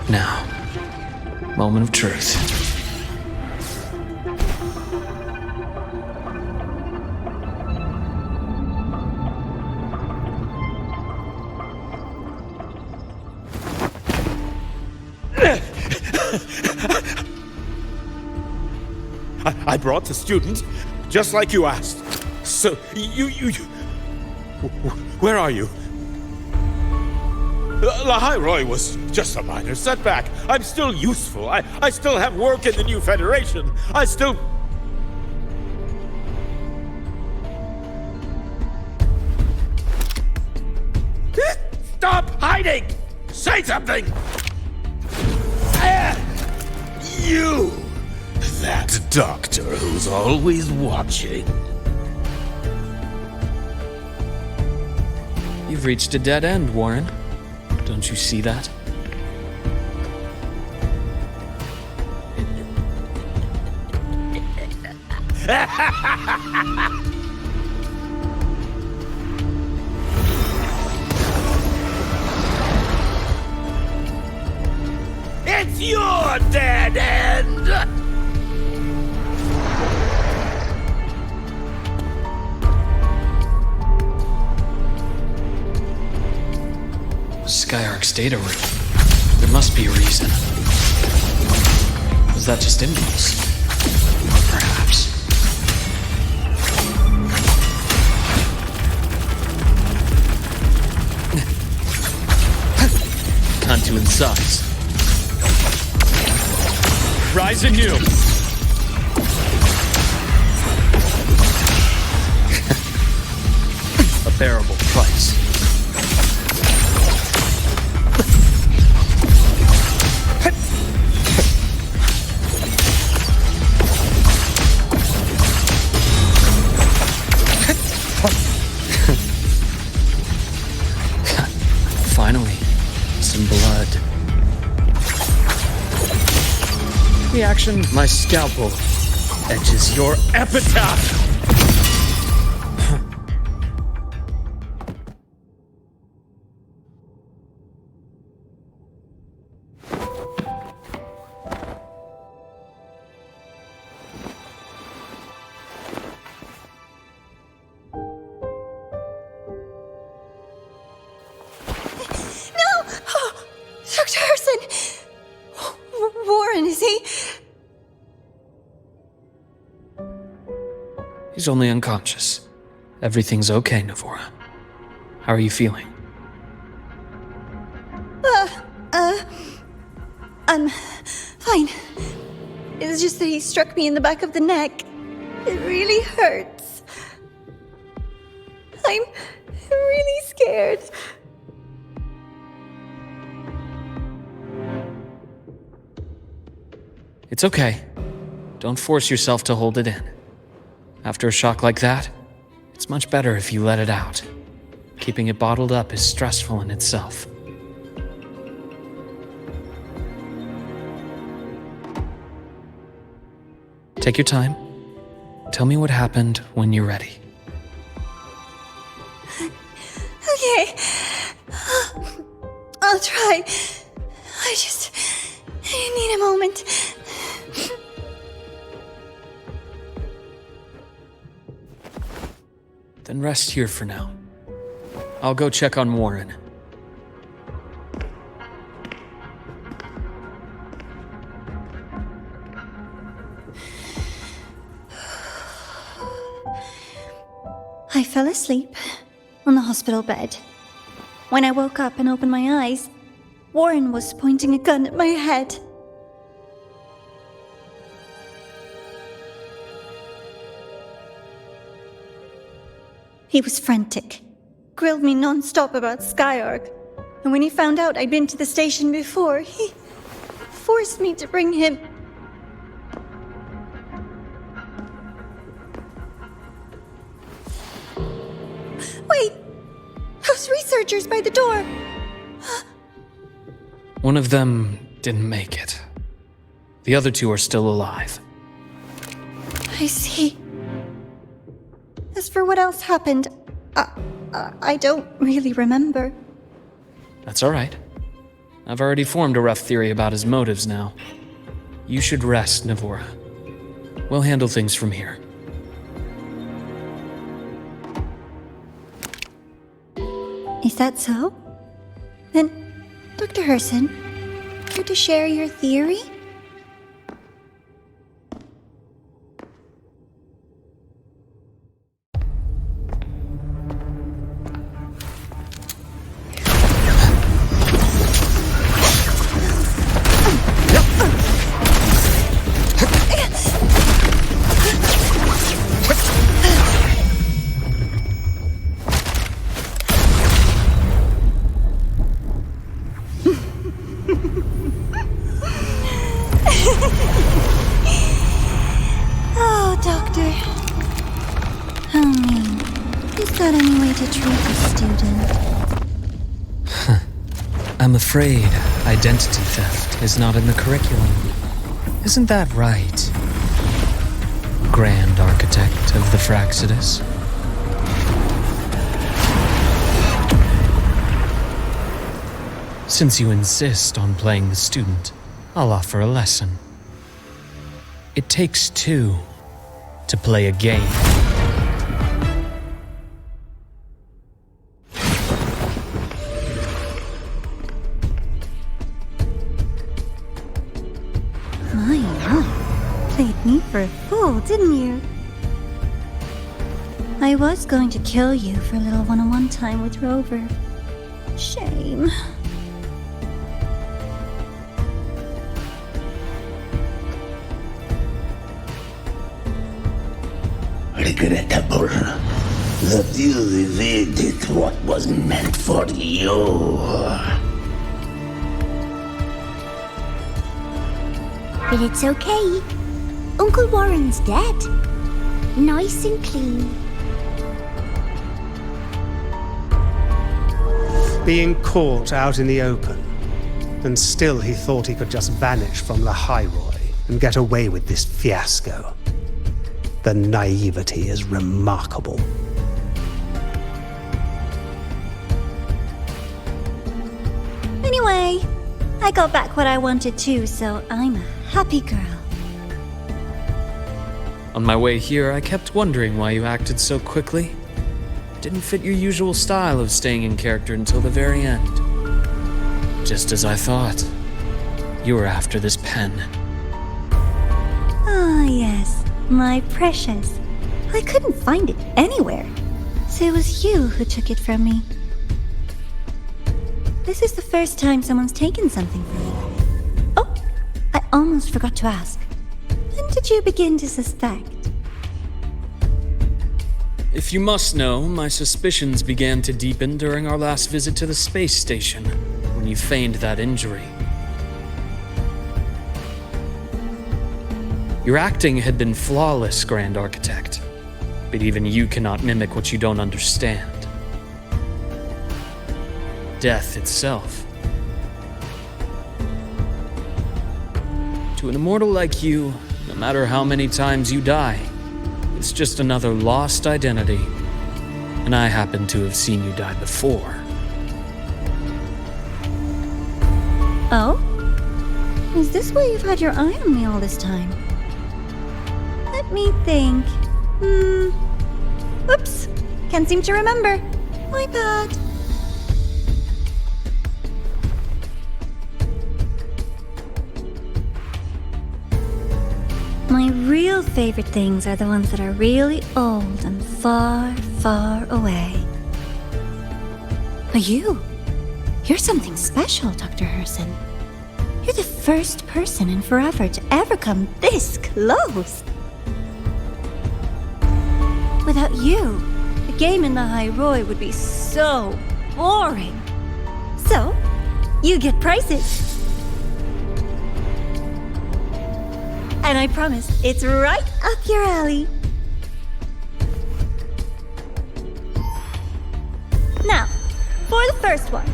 Now, moment of truth. I brought the student, just like you asked. So, you... Where are you? Lahai-Roi was just a minor setback. I'm still useful. I still have work in the new Federation. I still... Stop hiding! Say something! You! That doctor who's always watching. You've reached a dead end, Warren. Don't you see that? It's your dead end! Skyark's data room. There must be a reason. Was that just impulse? Or perhaps... Time to incise. Rise anew! A bearable price. Finally, some blood. Reaction, my scalpel etches your epitaph. Dr. Herson! Warren, is he? He's only unconscious. Everything's okay, Navora. How are you feeling? I'm fine. It's just that he struck me in the back of the neck. It really hurts. I'm really scared. It's okay. Don't force yourself to hold it in. After a shock like that, it's much better if you let it out. Keeping it bottled up is stressful in itself. Take your time. Tell me what happened when you're ready. Okay. I'll try. I need a moment. Then rest here for now. I'll go check on Warren. I fell asleep on the hospital bed. When I woke up and opened my eyes, Warren was pointing a gun at my head. He was frantic, grilled me non-stop about Skyark, and when he found out I'd been to the station before, he forced me to bring him. Wait! Those researchers by the door! One of them didn't make it. The other two are still alive. I see. As for what else happened, I don't really remember. That's all right. I've already formed a rough theory about his motives now. You should rest, Navora. We'll handle things from here. Is that so? Then, Dr. Herson, care to share your theory? Oh, Doctor. How mean. Is that any way to treat a student? I'm afraid identity theft is not in the curriculum. Isn't that right, Grand Architect of the Fraidus? Since you insist on playing the student, I'll offer a lesson. It takes two to play a game. My, played me for a fool, didn't you? I was going to kill you for a little one-on-one time with Rover. Shame. Regrettable that you evaded what was meant for you. But it's okay. Uncle Warren's dead. Nice and clean. Being caught out in the open, and still he thought he could just vanish from Lahai-Roi and get away with this fiasco. The naivety is remarkable. Anyway, I got back what I wanted too, so I'm a happy girl. On my way here, I kept wondering why you acted so quickly. Didn't fit your usual style of staying in character until the very end. Just as I thought. You were after this pen. Ah, yes, my precious. I couldn't find it anywhere, so it was you who took it from me. This is the first time someone's taken something from me. Oh, I almost forgot to ask. When did you begin to suspect? If you must know, my suspicions began to deepen during our last visit to the space station, when you feigned that injury. Your acting had been flawless, Grand Architect, but even you cannot mimic what you don't understand. Death itself. To an immortal like you, no matter how many times you die, it's just another lost identity. And I happen to have seen you die before. Oh? Is this why you've had your eye on me all this time? Let me think. Oops. Can't seem to remember. My bad. My real favorite things are the ones that are really old and far, far away. But you're something special, Dr. Herson. You're the first person in forever to ever come this close. Without you, the game in Lahai-Roi would be so boring. So, you get prizes. And I promise, it's right up your alley. Now, for the first one.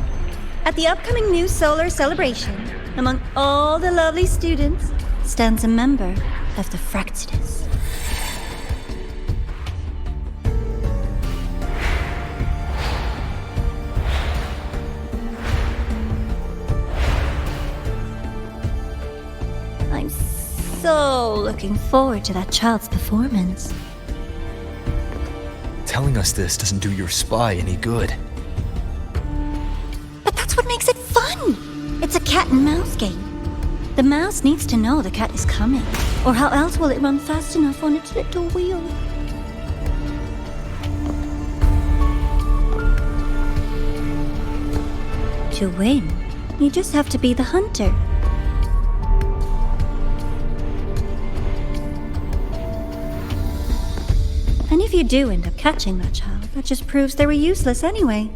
At the upcoming new solar celebration, among all the lovely students, stands a member of the Fraidus. I'm so looking forward to that child's performance. Telling us this doesn't do your spy any good. But that's what makes it fun! It's a cat and mouse game. The mouse needs to know the cat is coming, or how else will it run fast enough on its little wheel? To win, you just have to be the hunter. And if you do end up catching that child, that just proves they were useless anyway.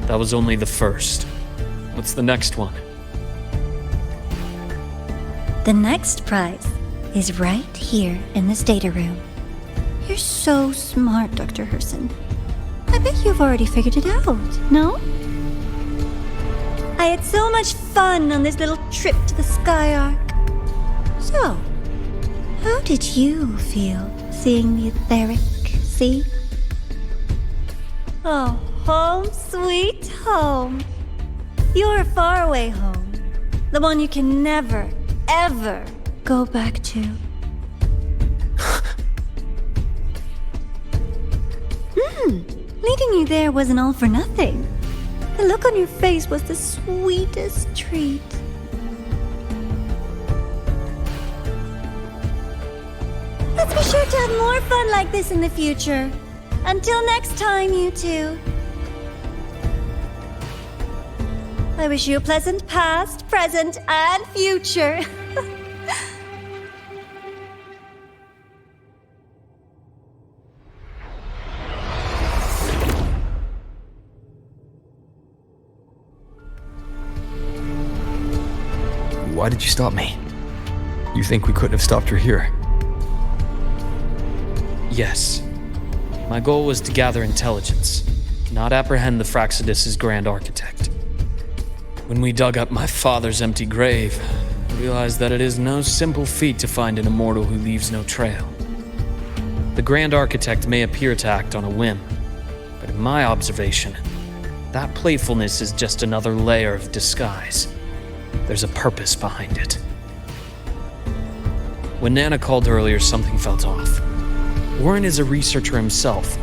That was only the first. What's the next one? The next prize is right here in this data room. You're so smart, Dr. Herson. I bet you've already figured it out, no? I had so much fun on this little trip to the Skyark. So, how did you feel seeing the etheric sea? Oh, home sweet home. Your faraway home. The one you can never, ever go back to. Leading you there wasn't all for nothing. The look on your face was the sweetest treat. Let's be sure to have more fun like this in the future. Until next time, you two. I wish you a pleasant past, present, and future. Why did you stop me? You think we couldn't have stopped her here? Yes. My goal was to gather intelligence, not apprehend the Fraidus' Grand Architect. When we dug up my father's empty grave, I realized that it is no simple feat to find an immortal who leaves no trail. The Grand Architect may appear to act on a whim, but in my observation, that playfulness is just another layer of disguise. There's a purpose behind it. When Nana called earlier, something felt off. Warren is a researcher himself.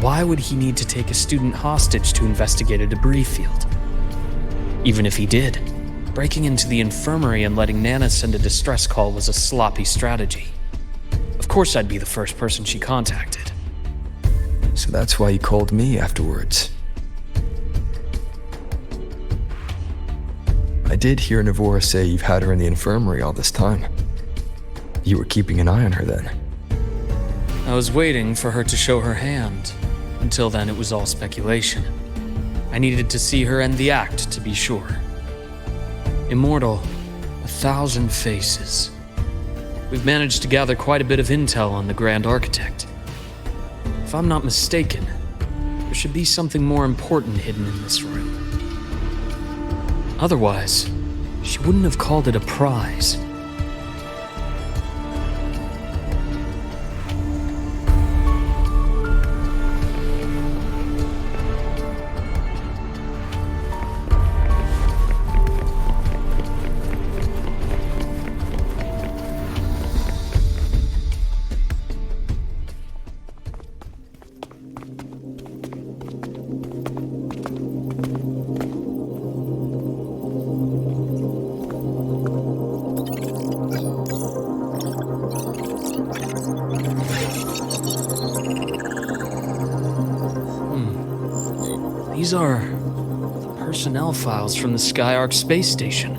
Why would he need to take a student hostage to investigate a debris field? Even if he did, breaking into the infirmary and letting Nana send a distress call was a sloppy strategy. Of course I'd be the first person she contacted. So that's why you called me afterwards. I did hear Navora say you've had her in the infirmary all this time. You were keeping an eye on her then. I was waiting for her to show her hand. Until then, it was all speculation. I needed to see her end the act to be sure. Immortal, 1,000 faces. We've managed to gather quite a bit of intel on the Grand Architect. If I'm not mistaken, there should be something more important hidden in this room. Otherwise, she wouldn't have called it a prize. These are the personnel files from the Skyark space station.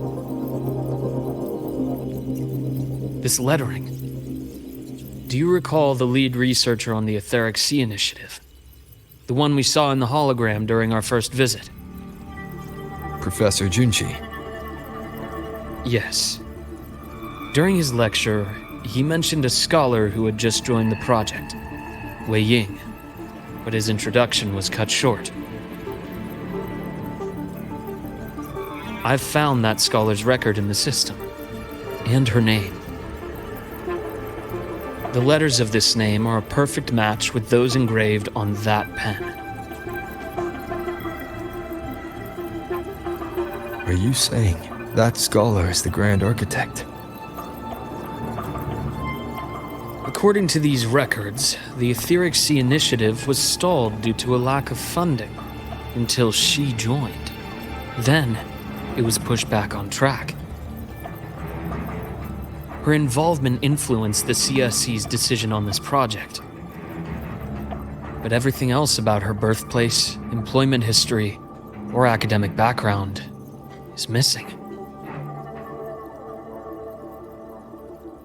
This lettering. Do you recall the lead researcher on the Etheric Sea Initiative? The one we saw in the hologram during our first visit? Professor Junchi. Yes. During his lecture, he mentioned a scholar who had just joined the project, Wei Ying, but his introduction was cut short. I've found that scholar's record in the system, and her name. The letters of this name are a perfect match with those engraved on that pen. Are you saying that scholar is the Grand Architect? According to these records, the Etheric Sea Initiative was stalled due to a lack of funding until she joined. Then, it was pushed back on track. Her involvement influenced the CSC's decision on this project. But everything else about her birthplace, employment history, or academic background is missing.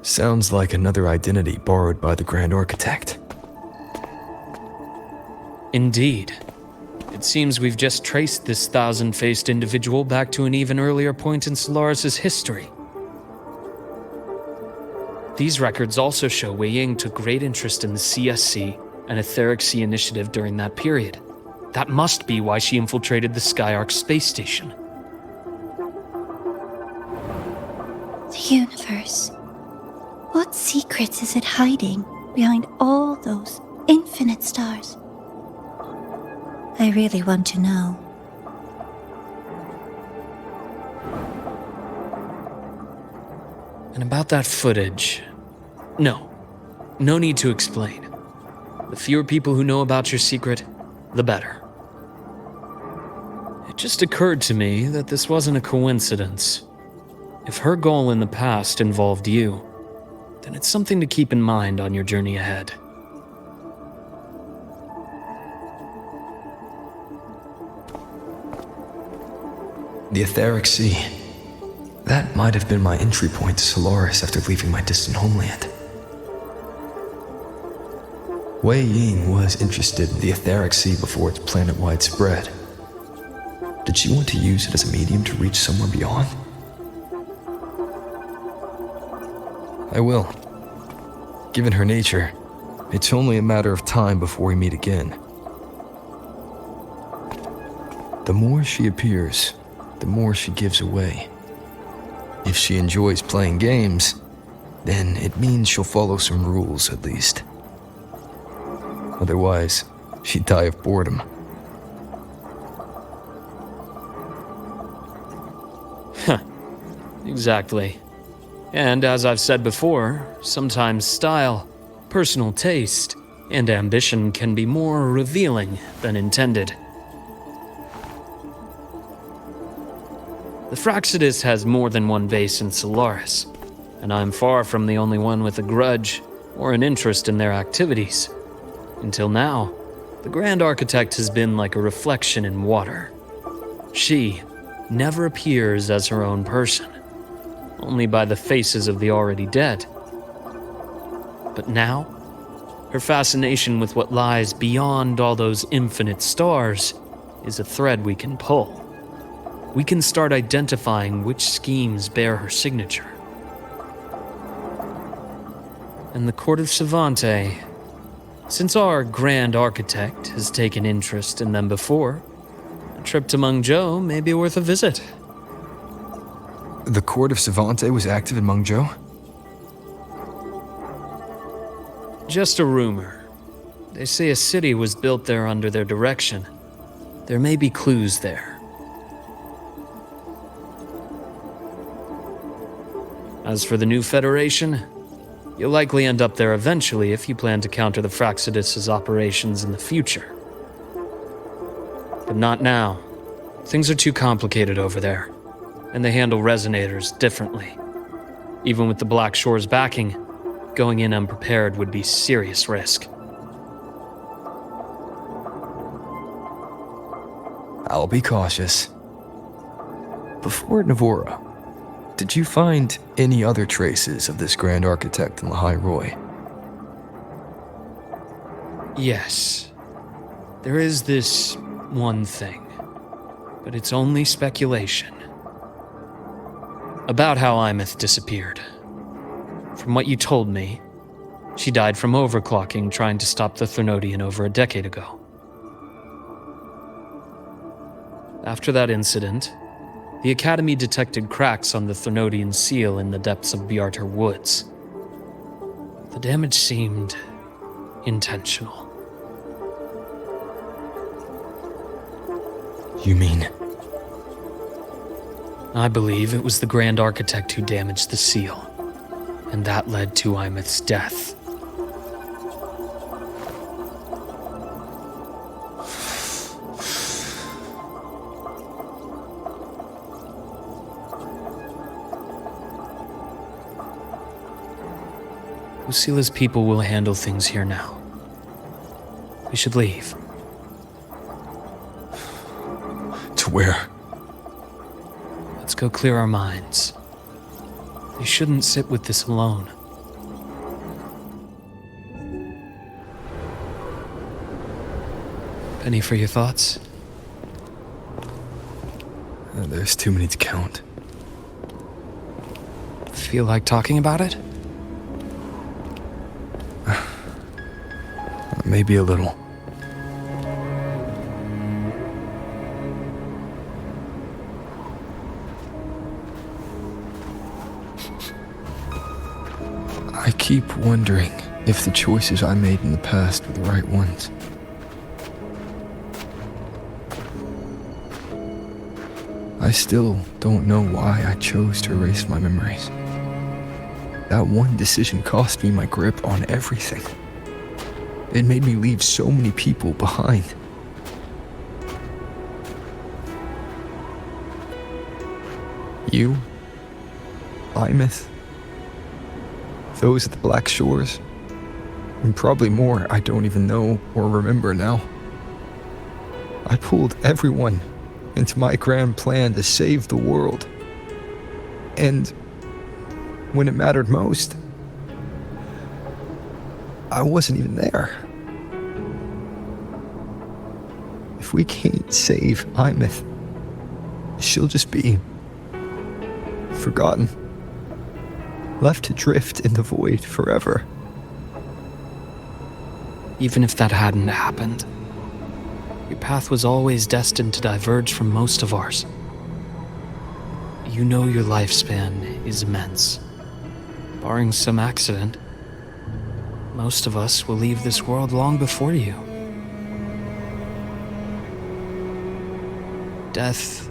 Sounds like another identity borrowed by the Grand Architect. Indeed. It seems we've just traced this thousand-faced individual back to an even earlier point in Solaris' history. These records also show Wei Ying took great interest in the CSC and Etheric Sea Initiative during that period. That must be why she infiltrated the Skyark space station. The universe. What secrets is it hiding behind all those infinite stars? I really want to know. And about that footage, no need to explain. The fewer people who know about your secret, the better. It just occurred to me that this wasn't a coincidence. If her goal in the past involved you, then it's something to keep in mind on your journey ahead. The Etheric Sea. That might have been my entry point to Solaris after leaving my distant homeland. Wei Ying was interested in the Etheric Sea before its planet-wide spread. Did she want to use it as a medium to reach somewhere beyond? I will. Given her nature, it's only a matter of time before we meet again. The more she appears, the more she gives away. If she enjoys playing games, then it means she'll follow some rules at least. Otherwise, she'd die of boredom. Exactly. And as I've said before, sometimes style, personal taste, and ambition can be more revealing than intended. The Fraidus has more than one base in Solaris, and I'm far from the only one with a grudge or an interest in their activities. Until now, the Grand Architect has been like a reflection in water. She never appears as her own person, only by the faces of the already dead. But now, her fascination with what lies beyond all those infinite stars is a thread we can pull. We can start identifying which schemes bear her signature. And the Court of Savante, since our Grand Architect has taken interest in them before, a trip to Mengzhou may be worth a visit. The Court of Savante was active in Mengzhou? Just a rumor. They say a city was built there under their direction. There may be clues there. As for the new Federation, you'll likely end up there eventually if you plan to counter the Fraidus' operations in the future. But not now. Things are too complicated over there, and they handle resonators differently. Even with the Black Shore's backing, going in unprepared would be serious risk. I'll be cautious. Before Navora, did you find any other traces of this Grand Architect in Lahai-Roi? Yes. There is this one thing, but it's only speculation. About how Imeth disappeared. From what you told me, she died from overclocking trying to stop the Threnodian over a decade ago. After that incident, the Academy detected cracks on the Threnodian seal in the depths of Biarter Woods. The damage seemed intentional. You mean I believe it was the Grand Architect who damaged the seal, and that led to Imeth's death. Lucila's people will handle things here now. We should leave. To where? Let's go clear our minds. You shouldn't sit with this alone. Penny for your thoughts? There's too many to count. Feel like talking about it? Maybe a little. I keep wondering if the choices I made in the past were the right ones. I still don't know why I chose to erase my memories. That one decision cost me my grip on everything. It made me leave so many people behind. You, Imeth, those at the Black Shores, and probably more I don't even know or remember now. I pulled everyone into my grand plan to save the world. And when it mattered most, I wasn't even there. If we can't save Imeth, she'll just be forgotten, left to drift in the void forever. Even if that hadn't happened, your path was always destined to diverge from most of ours. You know your lifespan is immense. Barring some accident, most of us will leave this world long before you. Death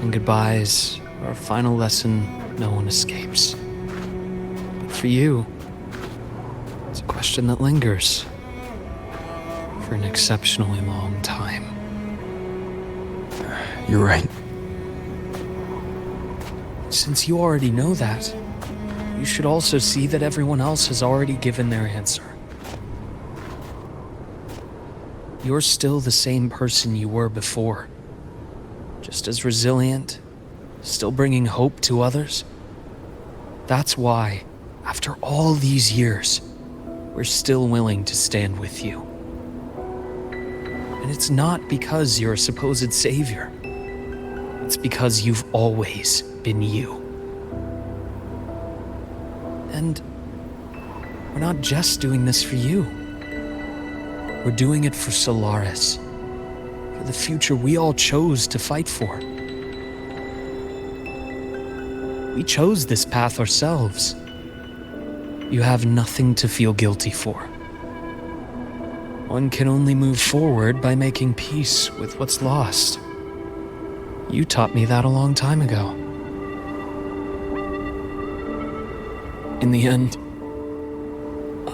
and goodbyes are a final lesson no one escapes. But for you, it's a question that lingers for an exceptionally long time. You're right. Since you already know that, you should also see that everyone else has already given their answer. You're still the same person you were before. Just as resilient, still bringing hope to others. That's why, after all these years, we're still willing to stand with you. And it's not because you're a supposed savior. It's because you've always been you. And we're not just doing this for you. We're doing it for Solaris, for the future we all chose to fight for. We chose this path ourselves. You have nothing to feel guilty for. One can only move forward by making peace with what's lost. You taught me that a long time ago. In the end,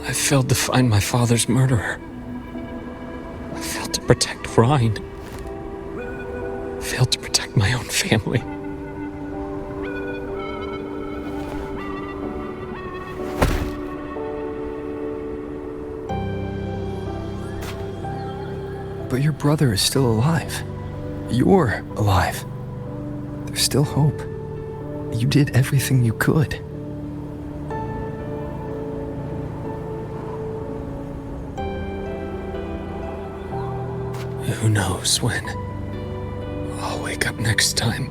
I failed to find my father's murderer. I failed to protect Rhine. I failed to protect my own family. But your brother is still alive. You're alive. There's still hope. You did everything you could. Who knows when I'll wake up next time.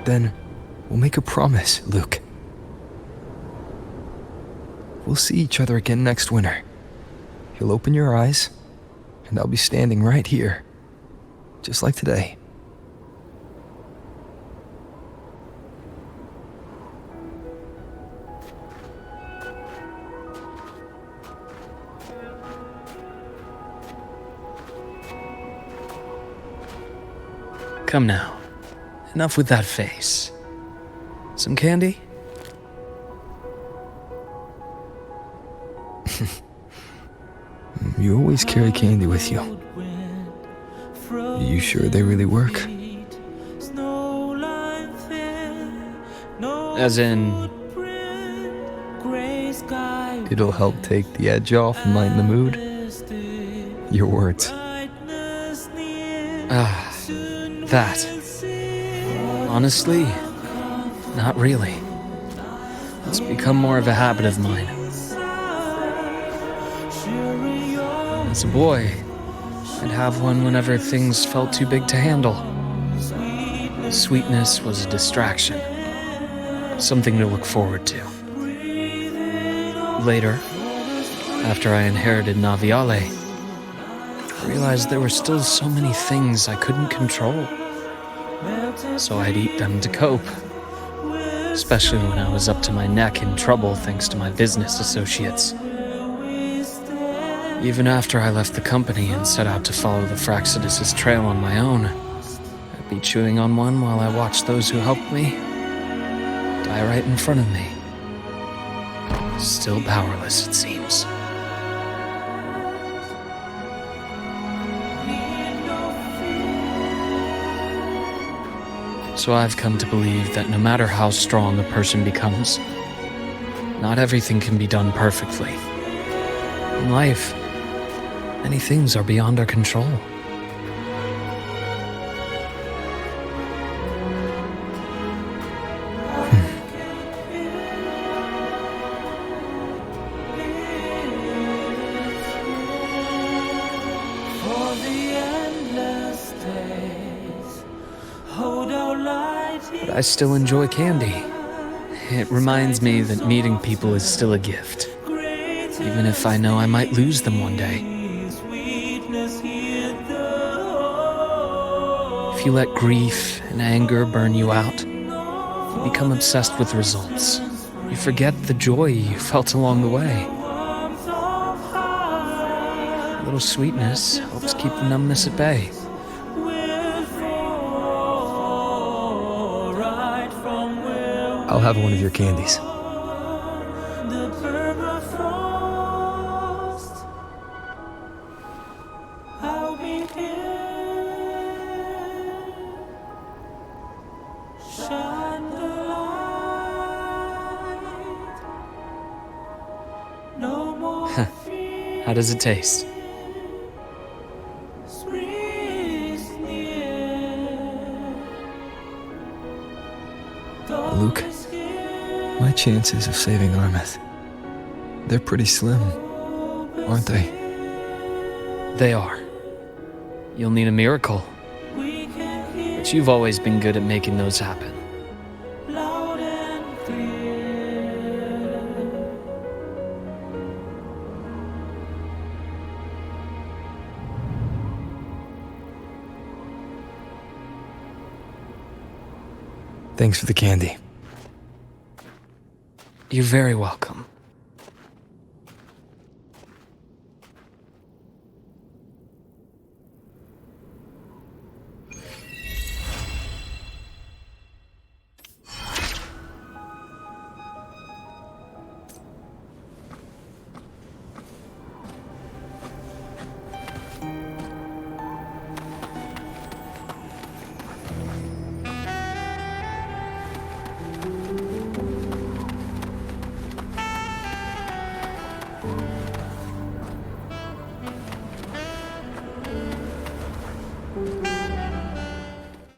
Then we'll make a promise, Luuk. We'll see each other again next winter. You'll open your eyes, and I'll be standing right here, just like today. Come now. Enough with that face. Some candy? You always carry candy with you. You sure they really work? As in, It'll help take the edge off and lighten the mood? Your words. that. Honestly, not really. It's become more of a habit of mine. As a boy, I'd have one whenever things felt too big to handle. Sweetness was a distraction, something to look forward to. Later, after I inherited Naviale, I realized there were still so many things I couldn't control. So I'd eat them to cope, especially when I was up to my neck in trouble thanks to my business associates. Even after I left the company and set out to follow the Fraidus' trail on my own, I'd be chewing on one while I watched those who helped me die right in front of me. Still powerless, it seems. So I've come to believe that no matter how strong a person becomes, not everything can be done perfectly. In life, many things are beyond our control. But I still enjoy candy. It reminds me that meeting people is still a gift, even if I know I might lose them one day. If you let grief and anger burn you out, you become obsessed with results. You forget the joy you felt along the way. A little sweetness helps keep the numbness at bay. I'll have one of your candies. How does it taste? Luuk, my chances of saving Armeth, they're pretty slim, aren't they? They are. You'll need a miracle. But you've always been good at making those happen. Thanks for the candy. You're very welcome.